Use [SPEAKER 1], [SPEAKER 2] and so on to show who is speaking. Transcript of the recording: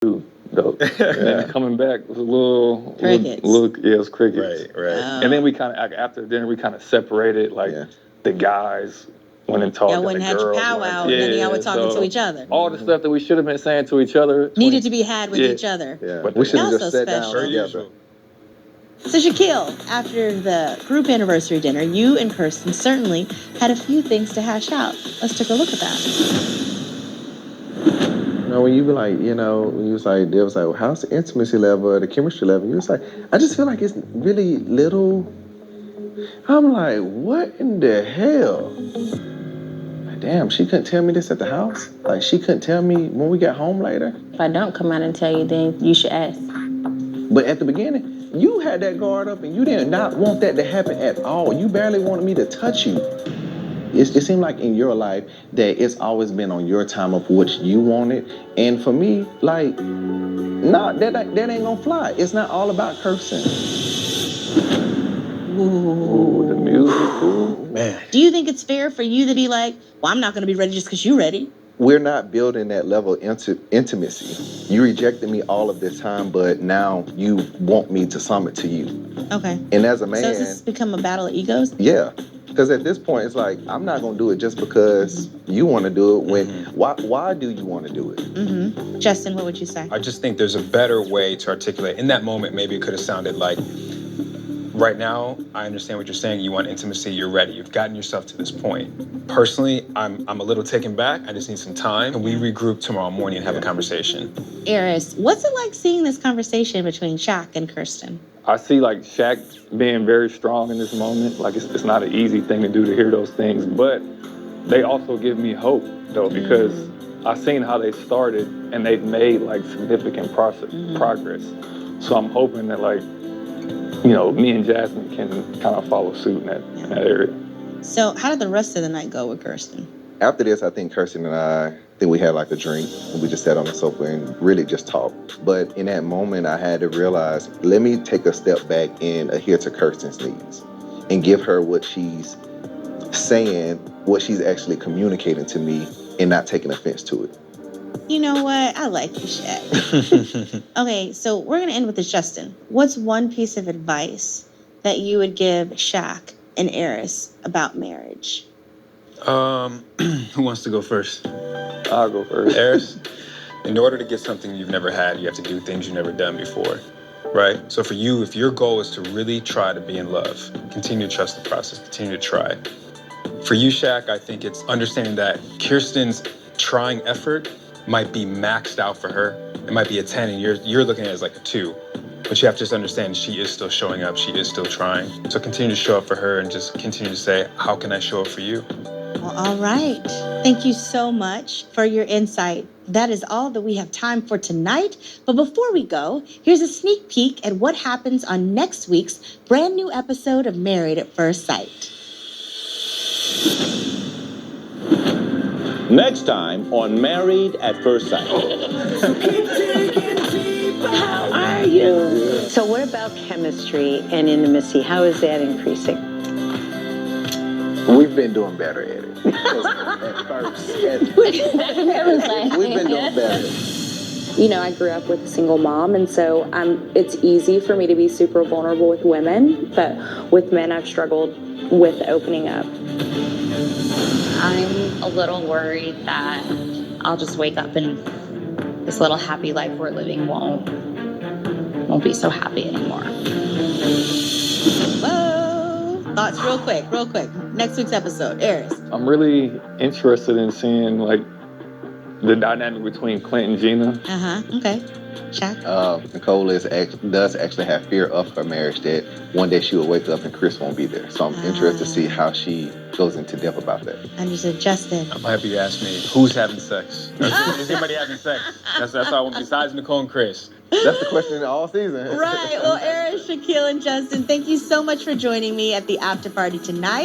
[SPEAKER 1] too, though. And then coming back was a little,
[SPEAKER 2] crickets.
[SPEAKER 1] Yeah, it was crickets.
[SPEAKER 3] Right.
[SPEAKER 1] And then we kind of, after dinner, we kind of separated, like, the guys went and talked,
[SPEAKER 2] Y'all went and had your powwow, and then y'all were talking to each other.
[SPEAKER 1] All the stuff that we should have been saying to each other
[SPEAKER 2] needed to be had with each other.
[SPEAKER 4] Yeah,
[SPEAKER 1] But
[SPEAKER 4] we should have
[SPEAKER 2] y'all
[SPEAKER 4] just
[SPEAKER 2] so
[SPEAKER 4] sat down
[SPEAKER 2] special.
[SPEAKER 4] together.
[SPEAKER 2] So Shaquille, after the group anniversary dinner, you and Kirsten certainly had a few things to hash out. Let's take a look at that.
[SPEAKER 4] You know, when you be like, you know, when you was like, they was like, well, how's the intimacy level, the chemistry level? You was like, I just feel like it's really little. I'm like, what in the hell? Like, damn, she couldn't tell me this at the house? Like, she couldn't tell me when we got home later?
[SPEAKER 5] If I don't come out and tell you, then you should ask.
[SPEAKER 4] But at the beginning, you had that guard up and you did not want that to happen at all. You barely wanted me to touch you. It seemed like in your life that it's always been on your time of what you wanted. And for me, like, nah, that ain't gonna fly. It's not all about cursing.
[SPEAKER 1] Ooh, the music, ooh.
[SPEAKER 3] Man.
[SPEAKER 2] Do you think it's fair for you to be like, well, I'm not going to be ready just because you're ready?
[SPEAKER 4] We're not building that level of intimacy. You rejected me all of this time, but now you want me to submit to you.
[SPEAKER 2] Okay.
[SPEAKER 4] And as a man...
[SPEAKER 2] So has this become a battle of egos?
[SPEAKER 4] Yeah. Because at this point, it's like, I'm not going to do it just because you want to do it. When why do you want to do it?
[SPEAKER 2] Mm-hmm. Justin, what would you say?
[SPEAKER 3] I just think there's a better way to articulate. In that moment, maybe it could have sounded like, right now, I understand what you're saying. You want intimacy. You're ready. You've gotten yourself to this point. Personally, I'm a little taken back. I just need some time. And we regroup tomorrow morning and have a conversation.
[SPEAKER 2] Airris, what's it like seeing this conversation between Shaq and Kirsten?
[SPEAKER 1] I see, like, Shaq being very strong in this moment. Like, it's not an easy thing to do to hear those things. But they also give me hope, though, because I've seen how they started and they've made, like, significant progress. So I'm hoping that, like, you know, me and Jasmine can kind of follow suit in that area.
[SPEAKER 2] So how did the rest of the night go with Kirsten?
[SPEAKER 4] After this, I think Kirsten and I we had like a drink and we just sat on the sofa and really just talked. But in that moment, I had to realize, let me take a step back and adhere to Kirsten's needs and give her what she's saying, what she's actually communicating to me and not taking offense to it.
[SPEAKER 2] You know what? I like you, Shaq. Okay, so we're going to end with this, Justin. What's one piece of advice that you would give Shaq and Airris about marriage?
[SPEAKER 3] Who wants to go first?
[SPEAKER 1] I'll go first.
[SPEAKER 3] Airris, in order to get something you've never had, you have to do things you've never done before, right? So for you, if your goal is to really try to be in love, continue to trust the process, continue to try. For you, Shaq, I think it's understanding that Kirsten's trying effort might be maxed out for her. It might be a 10 and you're looking at it as like a 2. But you have to just understand she is still showing up. She is still trying. So continue to show up for her and just continue to say, how can I show up for you?
[SPEAKER 2] Well, all right. Thank you so much for your insight. That is all that we have time for tonight. But before we go, here's a sneak peek at what happens on next week's brand new episode of Married at First Sight.
[SPEAKER 6] Next time on Married at First Sight.
[SPEAKER 7] How are you? So what about chemistry and intimacy? How is that increasing?
[SPEAKER 4] We've been doing better at it. At first. We've been doing better.
[SPEAKER 5] You know, I grew up with a single mom, and so it's easy for me to be super vulnerable with women, but with men, I've struggled with opening up.
[SPEAKER 8] I'm a little worried that I'll just wake up and this little happy life we're living won't be so happy anymore.
[SPEAKER 2] Whoa! Thoughts real quick. Next week's episode, Airris.
[SPEAKER 1] I'm really interested in seeing, like, the dynamic between Clint and Gina.
[SPEAKER 2] Okay. Shaq?
[SPEAKER 4] Nicole does actually have fear of her marriage, that one day she will wake up and Chris won't be there. So I'm interested to see how she goes into depth about that.
[SPEAKER 2] Understood. Justin?
[SPEAKER 3] I'm happy you asked me, who's having sex? Is anybody having sex? That's all I want, besides Nicole and Chris.
[SPEAKER 4] That's the question all season.
[SPEAKER 2] Right. Well, Airris, Shaquille, and Justin, thank you so much for joining me at the after party tonight.